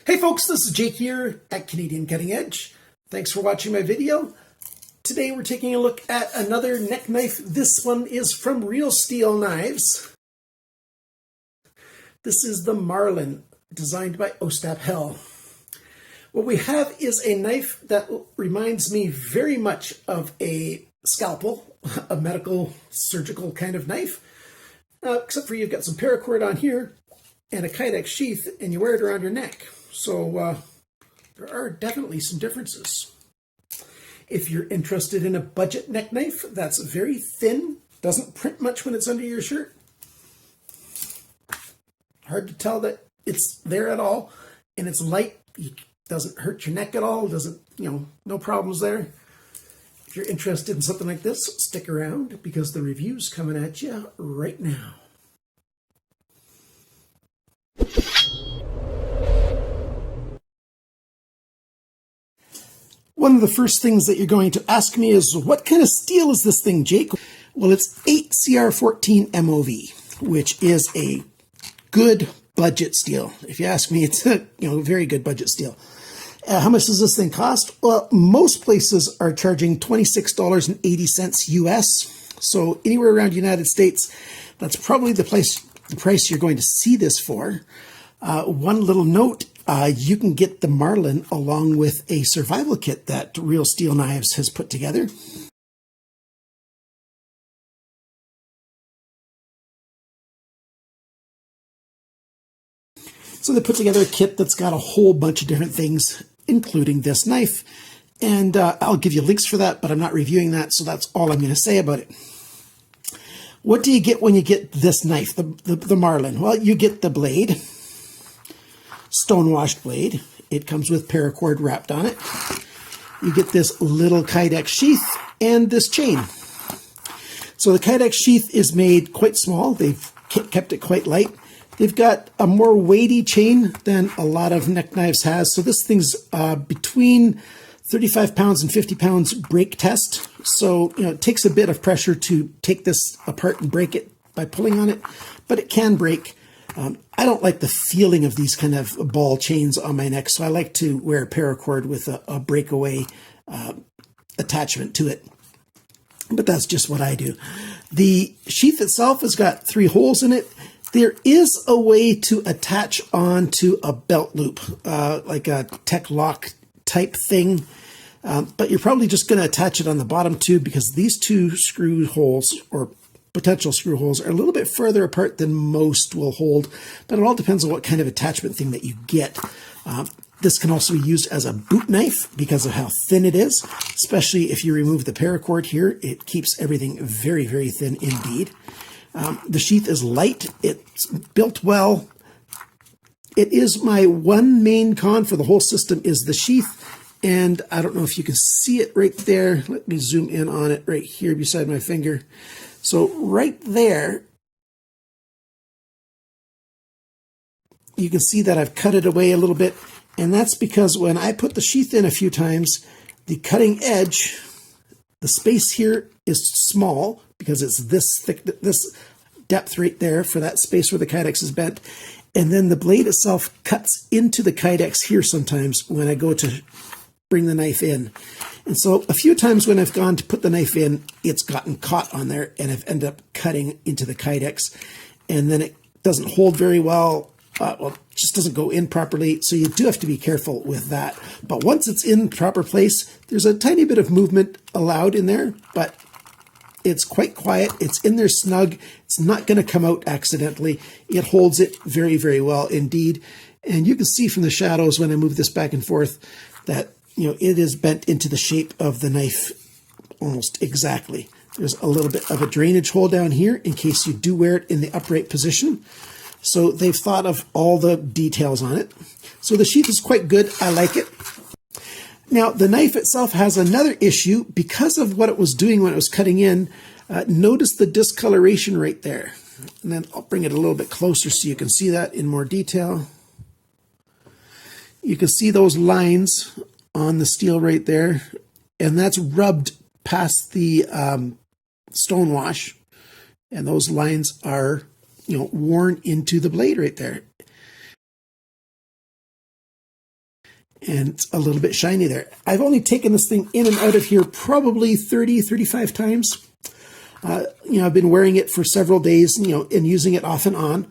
Hey folks, this is Jake here at Canadian Cutting Edge. Thanks for watching my video. Today we're taking a look at another neck knife. This one is from Real Steel Knives. This is the Marlin, designed by Ostap. What we have is a knife that reminds me very much of a scalpel, a medical surgical kind of knife, except for you've got some paracord on here and a kydex sheath, and you wear it around your neck. So there are definitely some differences. If you're interested in a budget neck knife that's very thin, doesn't print much when it's under your shirt, hard to tell that it's there at all, and it's light, doesn't hurt your neck at all, doesn't, no problems there. If you're interested in something like this, stick around because the review's coming at you right now. One of the first things that you're going to ask me is, what kind of steel is this thing, Jake? Well, it's 8CR14 MOV, which is a good budget steel. If you ask me, it's a very good budget steel. How much does this thing cost? Well, most places are charging $26.80 US. So anywhere around the United States, that's probably the price you're going to see this for. One little note, you can get the Marlin along with a survival kit that Real Steel Knives has put together. So they put together a kit that's got a whole bunch of different things, including this knife. And I'll give you links for that, but I'm not reviewing that, so that's all I'm going to say about it. What do you get when you get this knife, the Marlin? Well, you get the blade, stone-washed blade. It comes with paracord wrapped on it. You get this little kydex sheath and this chain. So the kydex sheath is made quite small. They've kept it quite light. They've got a more weighty chain than a lot of neck knives has. So this thing's between 35 pounds and 50 pounds break test. So, it takes a bit of pressure to take this apart and break it by pulling on it, but it can break. I don't like the feeling of these kind of ball chains on my neck, so I like to wear a paracord with a breakaway attachment to it. But that's just what I do. The sheath itself has got 3 holes in it. There is a way to attach onto a belt loop, like a tech lock type thing, but you're probably just going to attach it on the bottom too, because these 2 screw holes, or potential screw holes, are a little bit further apart than most will hold, but it all depends on what kind of attachment thing that you get. This can also be used as a boot knife because of how thin it is, especially if you remove the paracord here. It keeps everything very, very thin indeed. The sheath is light. It's built well. It is my one main con for the whole system is the sheath. And I don't know if you can see it right there. Let me zoom in on it right here beside my finger. So right there, you can see that I've cut it away a little bit. And that's because when I put the sheath in a few times, the cutting edge, the space here is small because it's this thick, this depth right there for that space where the kydex is bent. And then the blade itself cuts into the kydex here sometimes when I go to bring the knife in. And so a few times when I've gone to put the knife in, it's gotten caught on there and I've ended up cutting into the kydex. And then it doesn't hold very well. Well, it just doesn't go in properly. So you do have to be careful with that. But once it's in proper place, there's a tiny bit of movement allowed in there, but it's quite quiet. It's in there snug. It's not going to come out accidentally. It holds it very, very well indeed. And you can see from the shadows when I move this back and forth that, it is bent into the shape of the knife almost exactly. There's a little bit of a drainage hole down here in case you do wear it in the upright position. So they've thought of all the details on it. So the sheath is quite good. I like it. Now, the knife itself has another issue because of what it was doing when it was cutting in. Notice the discoloration right there. And then I'll bring it a little bit closer so you can see that in more detail. You can see those lines on the steel right there, and that's rubbed past the stone wash, and those lines are worn into the blade right there. And it's a little bit shiny there. I've only taken this thing in and out of here probably 30, 35 times. I've been wearing it for several days, and using it off and on,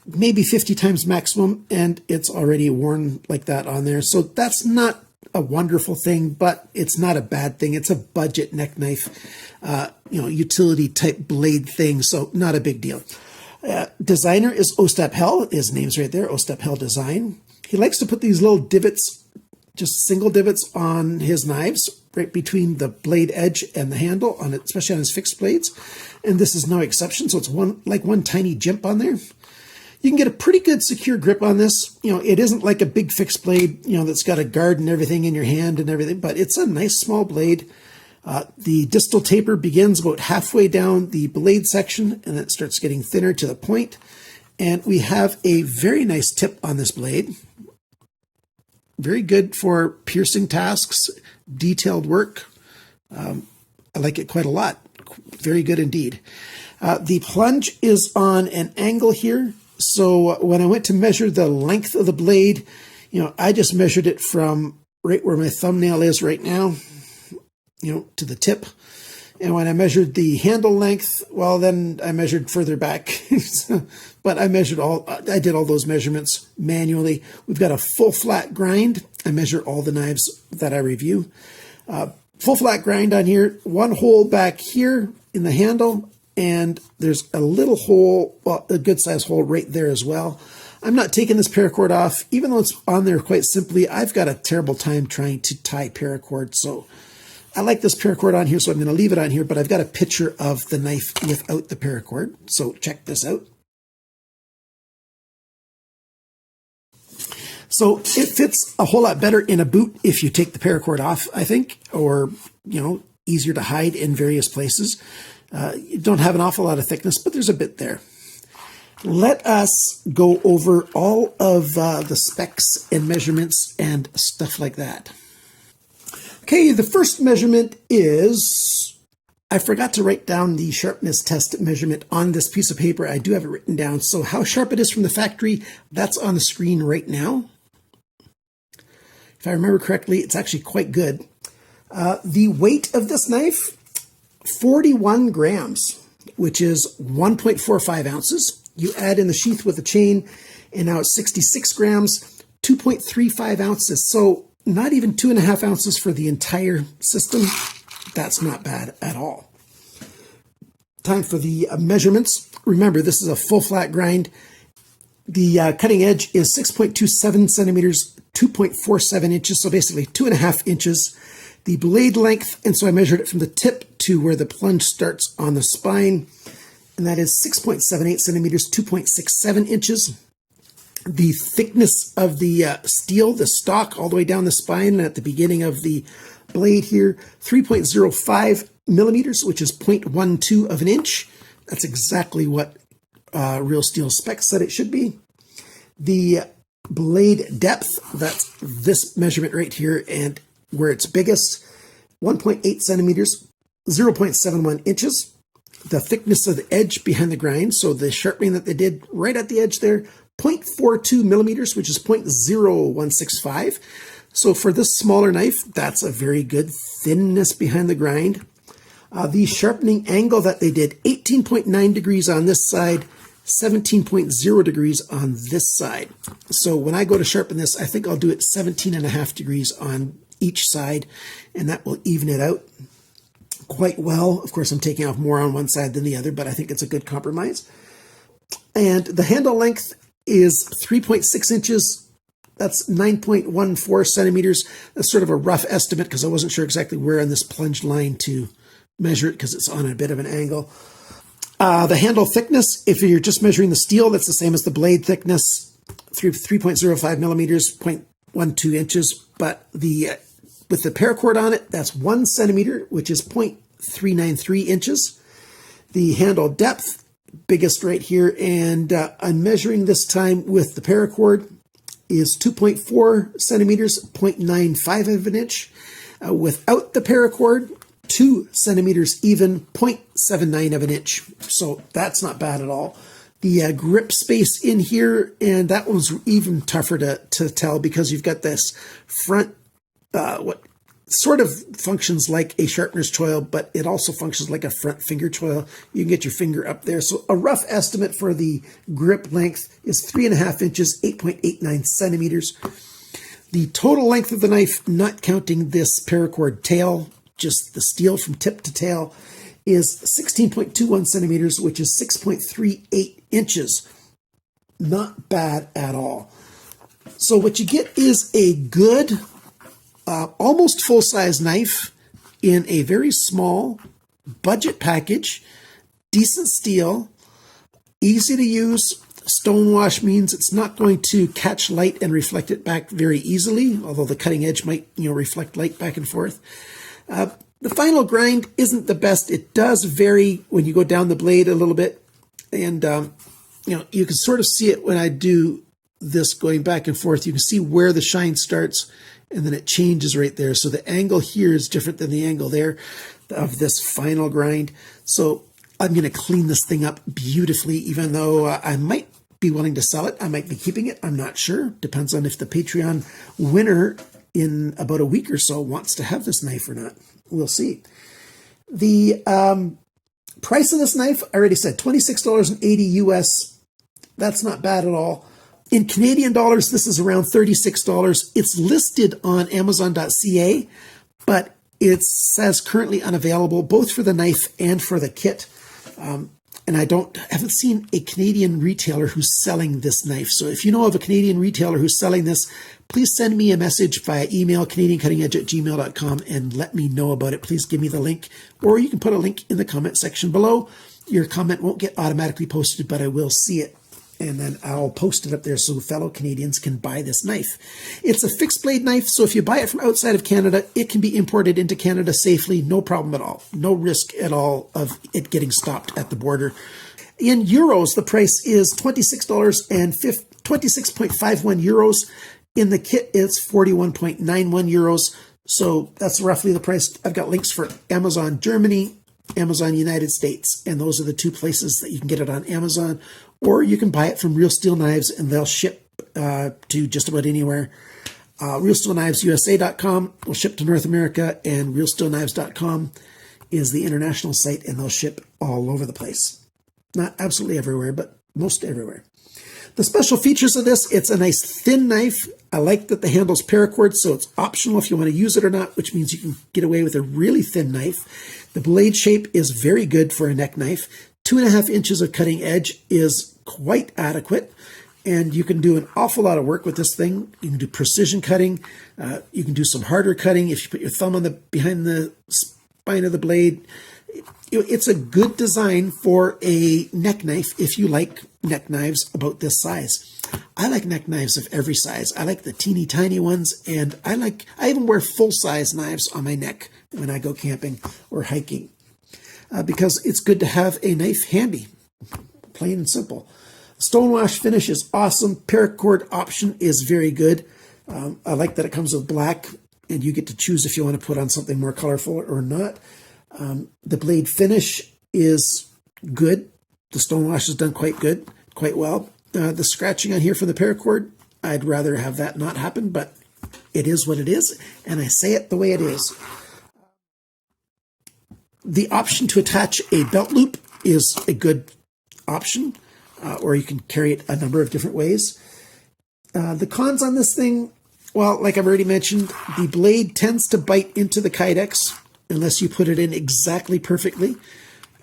maybe 50 times maximum, and it's already worn like that on there. So that's not a wonderful thing, but it's not a bad thing. It's a budget neck knife, utility type blade thing, so not a big deal. Designer is Ostap. His name's right there, Ostap Design. He likes to put these little divots, just single divots on his knives, right between the blade edge and the handle, especially on his fixed blades. And this is no exception, so it's one tiny jimp on there. You can get a pretty good secure grip on this. It isn't like a big fixed blade, that's got a guard and everything in your hand and everything, but it's a nice small blade. The distal taper begins about halfway down the blade section, and then it starts getting thinner to the point. And we have a very nice tip on this blade. Very good for piercing tasks, detailed work. I like it quite a lot. Very good indeed. The plunge is on an angle here. So when I went to measure the length of the blade, I just measured it from right where my thumbnail is right now, to the tip. And when I measured the handle length, well, then I measured further back. But I did all those measurements manually. We've got a full flat grind. I measure all the knives that I review. Full flat grind on here, one hole back here in the handle, and there's a little hole, well, a good size hole right there as well. I'm not taking this paracord off, even though it's on there quite simply. I've got a terrible time trying to tie paracord, so I like this paracord on here, so I'm going to leave it on here, but I've got a picture of the knife without the paracord, so check this out. So it fits a whole lot better in a boot if you take the paracord off, I think, or, easier to hide in various places. You don't have an awful lot of thickness, but there's a bit there. Let us go over all of the specs and measurements and stuff like that. Okay, the first measurement is, I forgot to write down the sharpness test measurement on this piece of paper. I do have it written down. So how sharp it is from the factory, that's on the screen right now. If I remember correctly, it's actually quite good. The weight of this knife, 41 grams, which is 1.45 ounces. You add in the sheath with the chain, and now it's 66 grams, 2.35 ounces. So not even 2.5 ounces for the entire system. That's not bad at all. Time for the measurements. Remember, this is a full flat grind. The cutting edge is 6.27 centimeters, 2.47 inches, so basically 2.5 inches. The blade length, and so I measured it from the tip to where the plunge starts on the spine, and that is 6.78 centimeters, 2.67 inches. The thickness of the steel, the stock, all the way down the spine at the beginning of the blade here, 3.05 millimeters, which is 0.12 of an inch. That's exactly what Real Steel specs said it should be. The blade depth, that's this measurement right here, and where it's biggest, 1.8 centimeters, 0.71 inches. The thickness of the edge behind the grind, so the sharpening that they did right at the edge there, 0.42 millimeters, which is 0.0165. So for this smaller knife, that's a very good thinness behind the grind. The sharpening angle that they did, 18.9 degrees on this side, 17.0 degrees on this side. So when I go to sharpen this, I think I'll do it 17.5 degrees on each side, and that will even it out quite well. Of course, I'm taking off more on one side than the other, but I think it's a good compromise. And the handle length is 3.6 inches. That's 9.14 centimeters. That's sort of a rough estimate because I wasn't sure exactly where on this plunge line to measure it because it's on a bit of an angle. The handle thickness, if you're just measuring the steel, that's the same as the blade thickness, 3.05 millimeters, 0.12 inches. But with the paracord on it, that's 1 centimeter, which is 0.393 inches. The handle depth, biggest right here, and I'm measuring this time with the paracord, is 2.4 centimeters, 0.95 of an inch. Without the paracord, 2 centimeters even, 0.79 of an inch. So that's not bad at all. the grip space in here, and that one's even tougher to tell because you've got this front, what sort of functions like a sharpener's choil, but it also functions like a front finger choil. You can get your finger up there. So a rough estimate for the grip length is 3.5 inches, 8.89 centimeters. The total length of the knife, not counting this paracord tail, just the steel from tip to tail, is 16.21 centimeters, which is 6.38 inches. Not bad at all. So what you get is a good, almost full-size knife in a very small budget package, decent steel, easy to use. Stonewash means it's not going to catch light and reflect it back very easily, although the cutting edge might, reflect light back and forth. The final grind isn't the best. It does vary when you go down the blade a little bit, and you can sort of see it when I do this going back and forth. You can see where the shine starts, and then it changes right there. So the angle here is different than the angle there of this final grind. So I'm going to clean this thing up beautifully, even though I might be willing to sell it. I might be keeping it. I'm not sure. Depends on if the Patreon winner in about a week or so wants to have this knife or not. We'll see. The price of this knife, I already said, $26.80 US. That's not bad at all. In Canadian dollars, this is around $36. It's listed on Amazon.ca, but it says currently unavailable, both for the knife and for the kit. And I haven't seen a Canadian retailer who's selling this knife. So if you know of a Canadian retailer who's selling this, please send me a message via email, canadiancuttingedge@gmail.com, and let me know about it. Please give me the link, or you can put a link in the comment section below. Your comment won't get automatically posted, but I will see it. And then I'll post it up there so fellow Canadians can buy this knife. It's a fixed blade knife, so if you buy it from outside of Canada, it can be imported into Canada safely, no problem at all. No risk at all of it getting stopped at the border. In euros, the price is $26.51 euros. In the kit, it's 41.91 euros. So that's roughly the price. I've got links for Amazon Germany, Amazon United States, and those are the two places that you can get it on Amazon. Or you can buy it from Real Steel Knives, and they'll ship to just about anywhere. RealSteelKnivesUSA.com will ship to North America, and RealSteelKnives.com is the international site, and they'll ship all over the place. Not absolutely everywhere, but most everywhere. The special features of this, it's a nice thin knife. I like that the handle's paracord, so it's optional if you want to use it or not, which means you can get away with a really thin knife. The blade shape is very good for a neck knife. 2.5 inches of cutting edge is quite adequate, and you can do an awful lot of work with this thing. You can do precision cutting. You can do some harder cutting if you put your thumb on behind the spine of the blade. It's a good design for a neck knife if you like neck knives about this size. I like neck knives of every size. I like the teeny tiny ones, and I even wear full-size knives on my neck when I go camping or hiking. Because it's good to have a knife handy, plain and simple. Stonewash finish is awesome. Paracord option is very good. I like that it comes with black, and you get to choose if you want to put on something more colorful or not. The blade finish is good. The stonewash is done quite well. The scratching on here for the paracord, I'd rather have that not happen, but it is what it is, and I say it the way it is. The option to attach a belt loop is a good option, or you can carry it a number of different ways. The cons on this thing, well, like I've already mentioned, the blade tends to bite into the kydex unless you put it in exactly perfectly,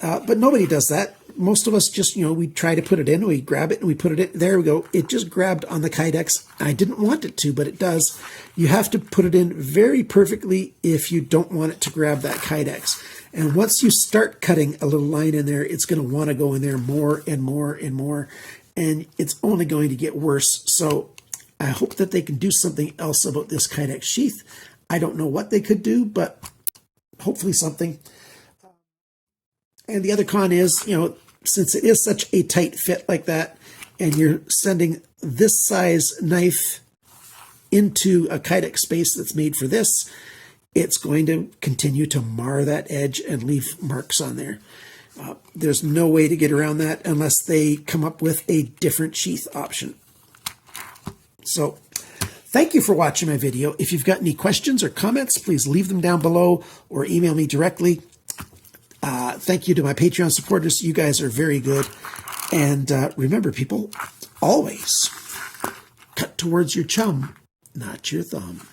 but nobody does that. Most of us just, we try to put it in, we grab it and we put it in. There we go. It just grabbed on the kydex. I didn't want it to, but it does. You have to put it in very perfectly if you don't want it to grab that kydex. And once you start cutting a little line in there, it's going to want to go in there more and more and more, and it's only going to get worse. So I hope that they can do something else about this kydex sheath. I don't know what they could do, but hopefully something. And the other con is, since it is such a tight fit like that, and you're sending this size knife into a kydex space that's made for this, it's going to continue to mar that edge and leave marks on there. There's no way to get around that unless they come up with a different sheath option. So thank you for watching my video. If you've got any questions or comments, please leave them down below or email me directly. Thank you to my Patreon supporters. You guys are very good. And remember, people, always cut towards your chum, not your thumb.